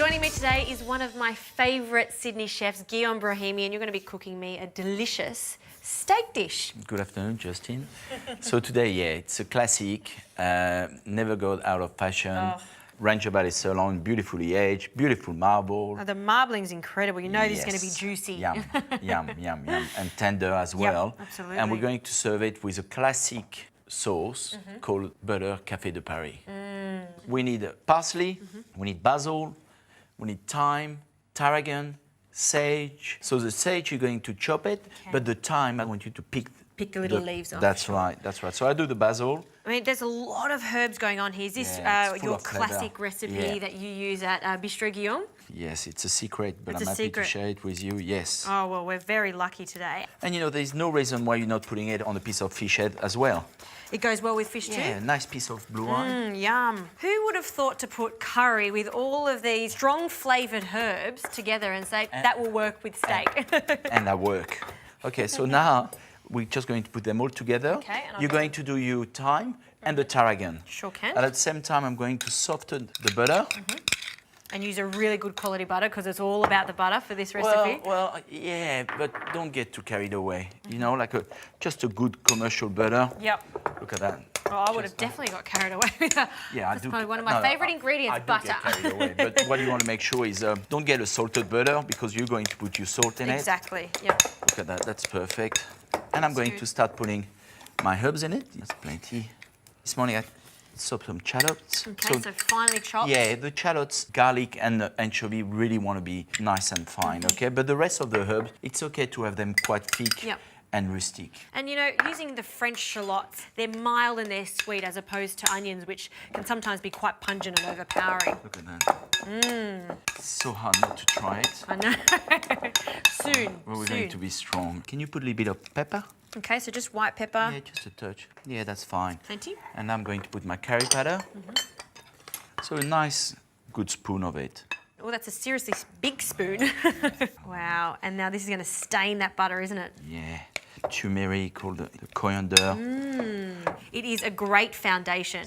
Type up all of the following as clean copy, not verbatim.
Joining me today is one of my favourite Sydney chefs, Guillaume Brahimi, and you're going to be cooking me a delicious steak dish. Good afternoon, Justin. So today, it's a classic, never go out of fashion. Oh. Ranch about sirloin, beautifully aged, beautiful marble. Oh, the marbling's incredible. You know this is going to be juicy. Yum, yum, yum, yum, and tender as well. Absolutely. And we're going to serve it with a classic sauce called butter café de Paris. We need parsley, we need basil, we need thyme, tarragon, sage. So the sage, you're going to chop it, but the thyme, I want you to pick the little leaves off. That's right, that's right. So I do the basil. I mean, there's a lot of herbs going on here. Is this your classic recipe that you use at Bistro Guillaume? Yes, it's a secret, but It's I'm a happy secret. to share it with you, yes. Oh, well, we're very lucky today. And you know, there's no reason why you're not putting it on a piece of fish head as well. It goes well with fish Yeah, too? nice piece of blue wine. Yum. Who would have thought to put curry with all of these strong flavoured herbs together and say, that will work with steak? And that work. Okay, so now we're just going to put them all together. Okay, and You're going to do your thyme and the tarragon. Sure can. And at the same time, I'm going to soften the butter. And use a really good quality butter because it's all about the butter for this recipe. Well, yeah, but don't get too carried away. You know, like just a good commercial butter. Yep. Look at that. Oh, I would have definitely got carried away with that. Yeah, That's probably one of my favourite ingredients, butter. I do get carried away, but what you want to make sure is don't get a salted butter because you're going to put your salt in it. Exactly, yep. Look at that, that's perfect. And I'm going to start putting my herbs in it. There's plenty. This morning I chopped some shallots. Okay, so finely chopped. Yeah, the shallots, garlic and anchovy really want to be nice and fine, okay? But the rest of the herbs, it's okay to have them quite thick and rustic. And you know, using the French shallots, they're mild and they're sweet as opposed to onions, which can sometimes be quite pungent and overpowering. Look at that. It's so hard not to try it. I know. Soon. Well, we're going to be strong. Can you put a little bit of pepper? Okay, so just white pepper. Yeah, just a touch. Yeah, that's fine. Plenty. And I'm going to put my curry powder. So a nice, good spoon of it. Oh, that's a seriously big spoon. Wow, and now this is going to stain that butter, isn't it? Yeah. Turmeric, all the coriander. It is a great foundation.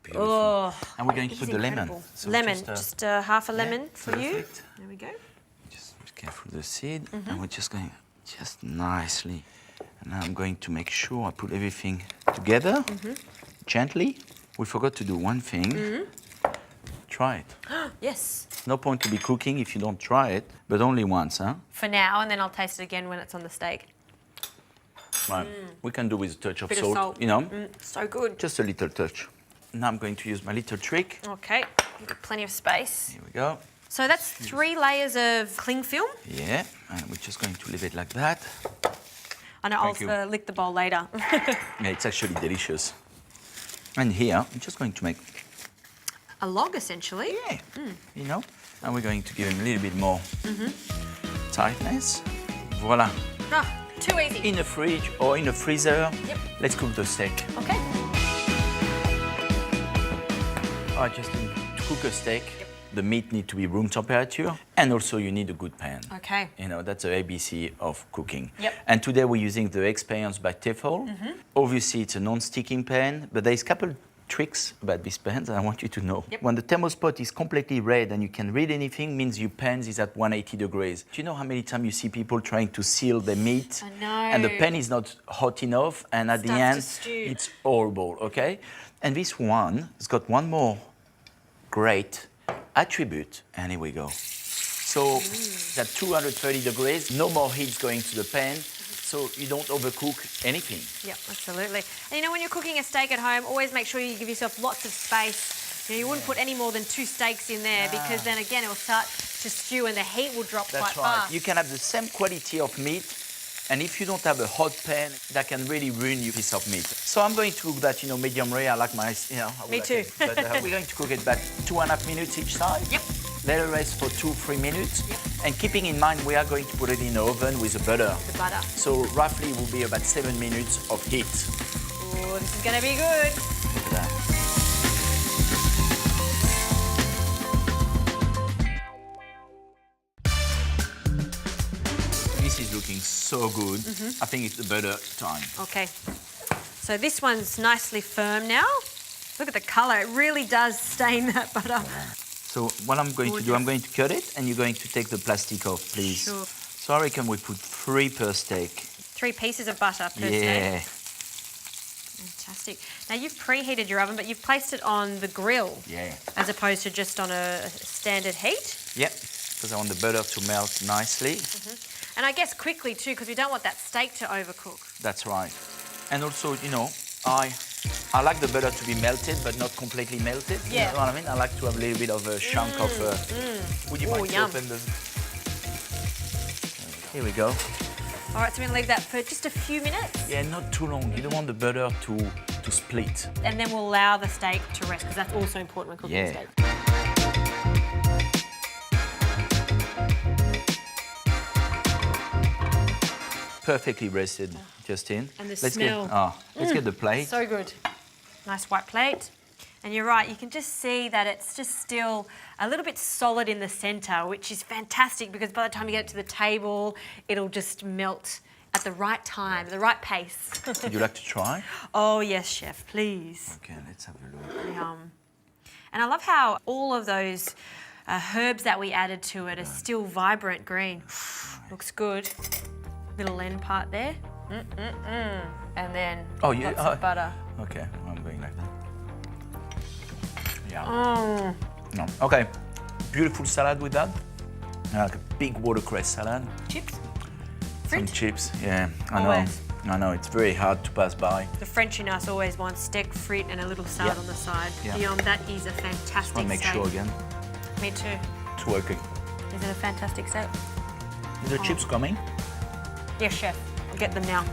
Beautiful. Oh, and we're going to put the lemon. So lemon, just half a lemon for you. Perfect. There we go. Just be careful with the seed. And we're just going just nicely. And now I'm going to make sure I put everything together gently. We forgot to do one thing. Try it. Yes. No point to be cooking if you don't try it, but only once, huh? For now, and then I'll taste it again when it's on the steak. Right. We can do with a touch of Bit salt, of salt. you know? So good. Just a little touch. Now I'm going to use my little trick. Okay, you've got plenty of space. Here we go. So that's 3 layers of cling film. Yeah, and we're just going to leave it like that. I know Thank I'll lick the bowl later. Yeah, it's actually delicious. And here, I'm just going to make... A log, essentially. Yeah, you know? And we're going to give him a little bit more tightness. Voila. Ah, too easy. In the fridge or in the freezer, let's cook the steak. Okay. All right, Justin, to cook a steak, the meat needs to be room temperature, and also you need a good pan. Okay. You know, that's the ABC of cooking. Yep. And today we're using the Experience by Tefal. Obviously, it's a non-sticking pan, but there's a couple tricks about these pans I want you to know. When the thermostat is completely red and you can read anything, means your pan is at 180 degrees. Do you know how many times you see people trying to seal their meat? I know. And the pan is not hot enough, and at the Stuff end, to stew. it's horrible, okay? And this one has got one more great attribute, and here we go. So it's at 230 degrees, no more heat going to the pan, so you don't overcook anything. Yep, absolutely. And you know, when you're cooking a steak at home, always make sure you give yourself lots of space. You know, you wouldn't put any more than 2 steaks in there because then again it'll start to stew and the heat will drop quite fast. You can have the same quality of meat, and if you don't have a hot pan, that can really ruin your piece of meat. So I'm going to cook that, you know, medium rare. I like my, you know. Me too. But we're going to cook it about 2.5 minutes each side. Yep. Let it rest for 2-3 minutes. And keeping in mind, we are going to put it in the oven with the butter. The butter. So roughly it will be about 7 minutes of heat. Oh, this is going to be good. Look at that. This is looking so good. I think it's the butter time. Okay. So this one's nicely firm now. Look at the colour. It really does stain that butter. So what I'm going to do, Gorgeous. I'm going to cut it, and you're going to take the plastic off, please. Sure. So I reckon we put 3 per steak. 3 pieces of butter per steak. Yeah. Fantastic. Now you've preheated your oven, but you've placed it on the grill. Yeah. As opposed to just on a standard heat. Yep, because I want the butter to melt nicely. And I guess quickly too, because we don't want that steak to overcook. That's right. And also, you know, I like the butter to be melted, but not completely melted. Yeah. You know what I mean? I like to have a little bit of a chunk of... Would you mind to yum. open the... Here we go. All right, so we're going to leave that for just a few minutes. Yeah, not too long. You don't want the butter to split. And then we'll allow the steak to rest, because that's also important when cooking steak. Perfectly rested, Justine. And the let's smell. Let's get the plate. So good. Nice white plate. And you're right, you can just see that it's just still a little bit solid in the centre, which is fantastic, because by the time you get it to the table, it'll just melt at the right time, at the right pace. Would you like to try? Oh, yes, chef, please. Okay, let's have a look. Yum. And I love how all of those herbs that we added to it are still vibrant green. Looks good. Little end part there. And then lots of butter. Okay, I'm going like that. Yeah. Oh. No. Okay, beautiful salad with that. Like a big watercress salad. Chips? Some French? chips, yeah. I Always. know. I know, it's very hard to pass by. The French in us always want steak frit and a little salad on the side. Yeah. Guillaume, that is a fantastic I'll make steak. sure again. Me too. It's working. Is it a fantastic steak? Is the chips coming? Yes, chef. I'll get them now.